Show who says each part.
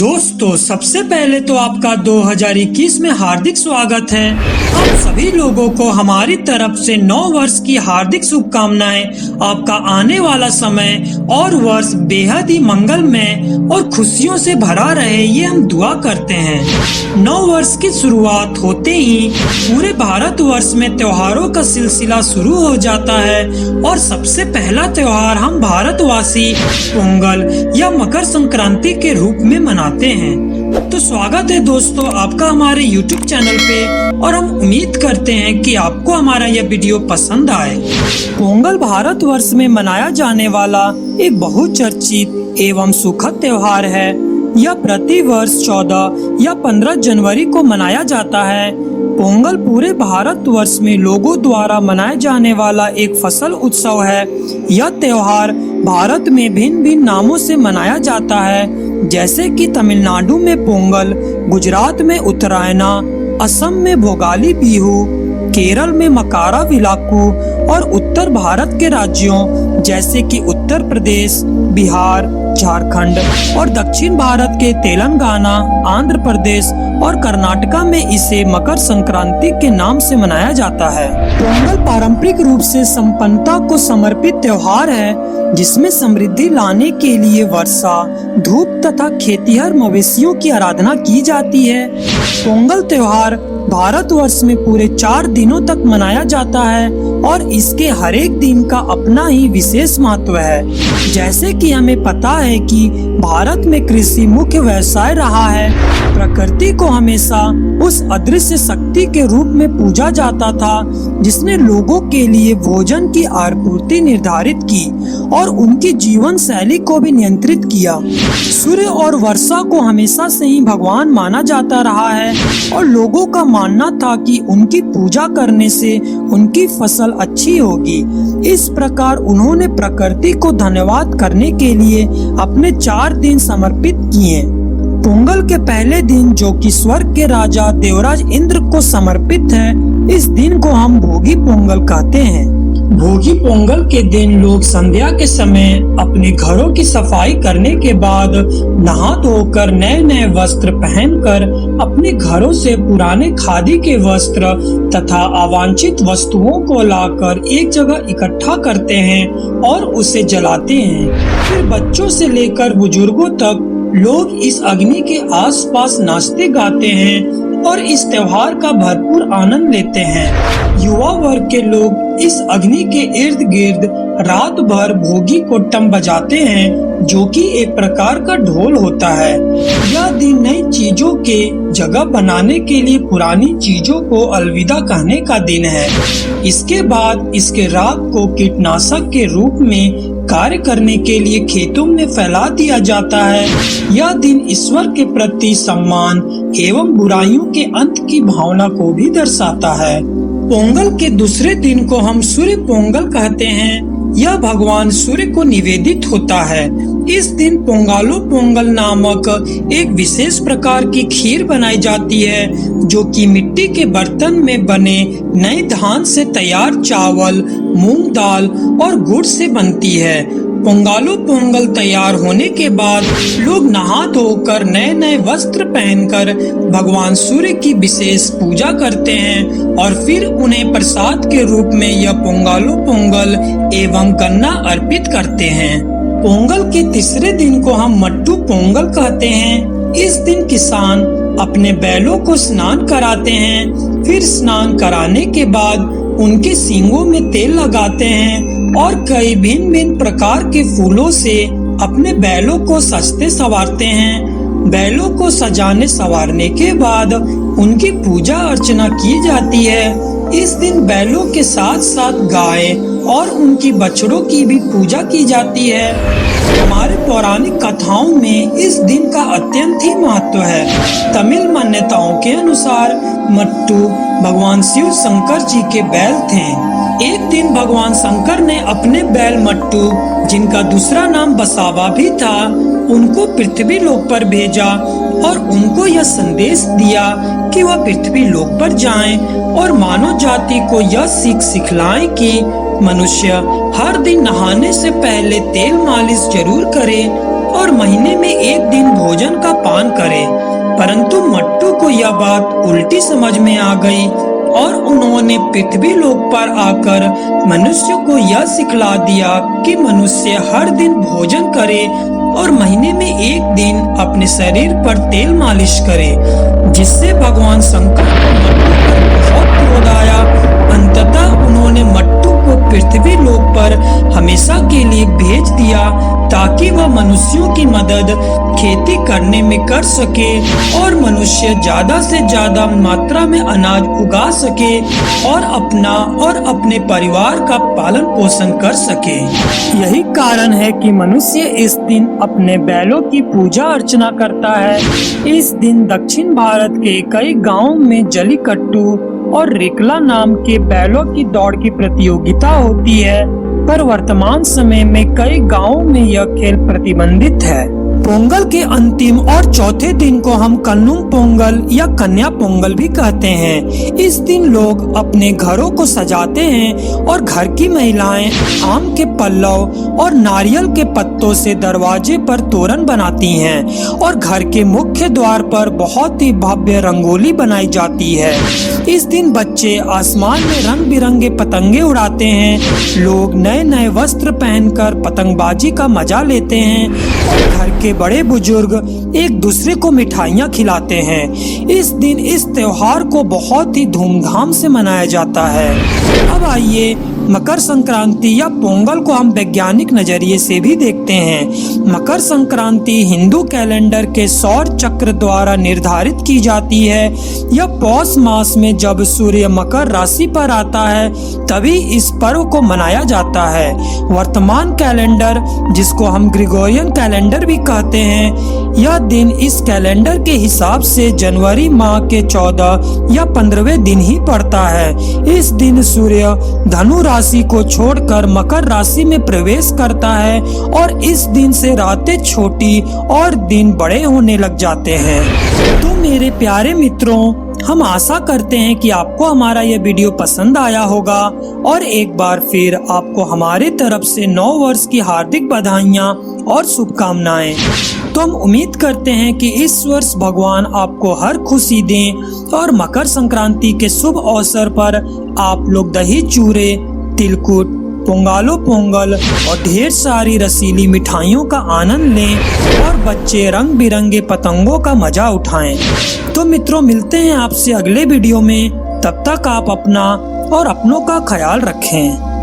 Speaker 1: दोस्तों, सबसे पहले तो आपका 2021 में हार्दिक स्वागत है। आप सभी लोगों को हमारी तरफ से नव वर्ष की हार्दिक शुभकामनाएं। आपका आने वाला समय और वर्ष बेहद ही मंगलमय और खुशियों से भरा रहे, ये हम दुआ करते हैं। नव वर्ष की शुरुआत होते ही पूरे भारतवर्ष में त्योहारों का सिलसिला शुरू हो जाता है और सबसे पहला त्योहार हम भारतवासी पोंगल या मकर संक्रांति के रूप में मनाते हैं। तो स्वागत है दोस्तों आपका हमारे YouTube चैनल पे और हम उम्मीद करते हैं कि आपको हमारा यह वीडियो पसंद आए। पोंगल भारतवर्ष में मनाया जाने वाला एक बहुत चर्चित एवं सुखद त्योहार है। यह प्रति वर्ष 14 या 15 जनवरी को मनाया जाता है। पोंगल पूरे भारतवर्ष में लोगों द्वारा मनाए जाने वाला एक फसल उत्सव है। यह त्योहार भारत में भिन्न भिन्न नामों से मनाया जाता है, जैसे कि तमिलनाडु में पोंगल, गुजरात में उत्तरायणा, असम में भोगाली बिहू, केरल में मकारा विलाकू और उत्तर भारत के राज्यों जैसे कि उत्तर प्रदेश, बिहार, झारखंड और दक्षिण भारत के तेलंगाना, आंध्र प्रदेश और कर्नाटका में इसे मकर संक्रांति के नाम से मनाया जाता है। पोंगल पारंपरिक रूप से संपन्नता को समर्पित त्योहार है, जिसमें समृद्धि लाने के लिए वर्षा, धूप तथा खेतिहर मवेशियों की आराधना की जाती है। पोंगल त्योहार भारतवर्ष में पूरे 4 दिनों तक मनाया जाता है और इसके हर एक दिन का अपना ही विशेष महत्व है। जैसे कि हमें पता है कि भारत में कृषि मुख्य व्यवसाय रहा है। प्रकृति को हमेशा उस अदृश्य शक्ति के रूप में पूजा जाता था, जिसने लोगों के लिए भोजन की आपूर्ति निर्धारित की और उनकी जीवन शैली को भी नियंत्रित किया। सूर्य और वर्षा को हमेशा से ही भगवान माना जाता रहा है और लोगों का मानना था कि उनकी पूजा करने से उनकी फसल अच्छी होगी। इस प्रकार उन्होंने प्रकृति को धन्यवाद करने के लिए अपने 4 दिन समर्पित किए। पोंगल के पहले दिन, जो कि स्वर्ग के राजा देवराज इंद्र को समर्पित है, इस दिन को हम भोगी पोंगल कहते हैं। भोगी पोंगल के दिन लोग संध्या के समय अपने घरों की सफाई करने के बाद नहा धोकर नए नए वस्त्र पहनकर अपने घरों से पुराने खादी के वस्त्र तथा अवांछित वस्तुओं को लाकर एक जगह इकट्ठा करते हैं और उसे जलाते हैं। फिर बच्चों से लेकर बुजुर्गों तक लोग इस अग्नि के आसपास नाचते गाते हैं और इस त्योहार का भरपूर आनंद लेते हैं। युवा वर्ग के लोग इस अग्नि के इर्द गिर्द रात भर भोगी कोट्टम बजाते हैं, जो कि एक प्रकार का ढोल होता है। यह दिन नई चीजों के जगह बनाने के लिए पुरानी चीजों को अलविदा कहने का दिन है। इसके बाद इसके राख को कीटनाशक के रूप में कार्य करने के लिए खेतों में फैला दिया जाता है। यह दिन ईश्वर के प्रति सम्मान एवं बुराइयों के अंत की भावना को भी दर्शाता है। पोंगल के दूसरे दिन को हम सूर्य पोंगल कहते हैं। यह भगवान सूर्य को निवेदित होता है। इस दिन पोंगालो पोंगल नामक एक विशेष प्रकार की खीर बनाई जाती है, जो कि मिट्टी के बर्तन में बने नए धान से तैयार चावल, मूंग दाल और गुड़ से बनती है। पोंगालो पोंगल तैयार होने के बाद लोग नहा धोकर नए नए वस्त्र पहनकर भगवान सूर्य की विशेष पूजा करते हैं और फिर उन्हें प्रसाद के रूप में यह पोंगालो पोंगल एवं गन्ना अर्पित करते हैं। पोंगल के तीसरे दिन को हम मट्टू पोंगल कहते हैं। इस दिन किसान अपने बैलों को स्नान कराते हैं। फिर स्नान कराने के बाद उनके सींगों में तेल लगाते हैं और कई भिन्न भिन्न प्रकार के फूलों से अपने बैलों को सजते संवारते हैं। बैलों को सजाने संवारने के बाद उनकी पूजा अर्चना की जाती है। इस दिन बैलों के साथ साथ गाय और उनकी बछड़ों की भी पूजा की जाती है। हमारे पौराणिक कथाओं में इस दिन का अत्यंत ही महत्व है। तमिल मान्यताओं के अनुसार मट्टू भगवान शिव शंकर जी के बैल थे। एक दिन भगवान शंकर ने अपने बैल मट्टू, जिनका दूसरा नाम बसावा भी था, उनको पृथ्वी लोक पर भेजा और उनको यह संदेश दिया कि वह पृथ्वी लोक पर जाएं और मानव जाति को यह सीख सिखलाएं कि मनुष्य हर दिन नहाने से पहले तेल मालिश जरूर करे और महीने में एक दिन भोजन का पान करे। परंतु मट्टू को यह बात उल्टी समझ में आ गई और उन्होंने पृथ्वी लोक पर आकर मनुष्य को यह सिखला दिया कि मनुष्य हर दिन भोजन करे और महीने में एक दिन अपने शरीर पर तेल मालिश करे, जिससे भगवान शंकर को मट्टू पर बहुत क्रोध आया। अंततः उन्होंने मट्टू को पृथ्वी लोक पर हमेशा के लिए भेज दिया ताकि वह मनुष्यों की मदद खेती करने में कर सके और मनुष्य ज्यादा से ज्यादा मात्रा में अनाज उगा सके और अपना और अपने परिवार का पालन पोषण कर सके। यही कारण है कि मनुष्य इस दिन अपने बैलों की पूजा अर्चना करता है। इस दिन दक्षिण भारत के कई गांवों में जलीकट्टू और रिकला नाम के बैलों की दौड़ की प्रतियोगिता होती है, पर वर्तमान समय में कई गांवों में यह खेल प्रतिबंधित है। पोंगल के अंतिम और चौथे दिन को हम कन्नुम पोंगल या कन्या पोंगल भी कहते हैं। इस दिन लोग अपने घरों को सजाते हैं और घर की महिलाएं आम के पल्लव और नारियल के पत्तों से दरवाजे पर तोरण बनाती हैं और घर के मुख्य द्वार पर बहुत ही भव्य रंगोली बनाई जाती है। इस दिन बच्चे आसमान में रंग बिरंगे पतंगे उड़ाते हैं। लोग नए नए वस्त्र पहनकर पतंगबाजी का मजा लेते हैं और घर के बड़े बुजुर्ग एक दूसरे को मिठाइयाँ खिलाते हैं। इस दिन इस त्योहार को बहुत ही धूमधाम से मनाया जाता है। अब आइए मकर संक्रांति या पोंगल को हम वैज्ञानिक नजरिए से भी देखते हैं। मकर संक्रांति हिंदू कैलेंडर के सौर चक्र द्वारा निर्धारित की जाती है। यह पौष मास में जब सूर्य मकर राशि पर आता है तभी इस पर्व को मनाया जाता है। वर्तमान कैलेंडर, जिसको हम ग्रेगोरियन कैलेंडर भी कहते हैं, यह दिन इस कैलेंडर के हिसाब से जनवरी माह के 14 या 15वें दिन ही पड़ता है। इस दिन सूर्य धनु राशि को छोड़कर मकर राशि में प्रवेश करता है और इस दिन से रातें छोटी और दिन बड़े होने लग जाते हैं। तो मेरे प्यारे मित्रों, हम आशा करते हैं कि आपको हमारा यह वीडियो पसंद आया होगा और एक बार फिर आपको हमारे तरफ से नव वर्ष की हार्दिक बधाइयाँ और शुभकामनाएं। तो हम उम्मीद करते हैं कि इस वर्ष भगवान आपको हर खुशी दें और मकर संक्रांति के शुभ अवसर पर आप लोग दही चूरे, तिलकुट, पोंगालो पोंगल और ढेर सारी रसीली मिठाइयों का आनंद लें और बच्चे रंग बिरंगे पतंगों का मजा उठाएं। तो मित्रों, मिलते हैं आपसे अगले वीडियो में। तब तक आप अपना और अपनों का ख्याल रखें।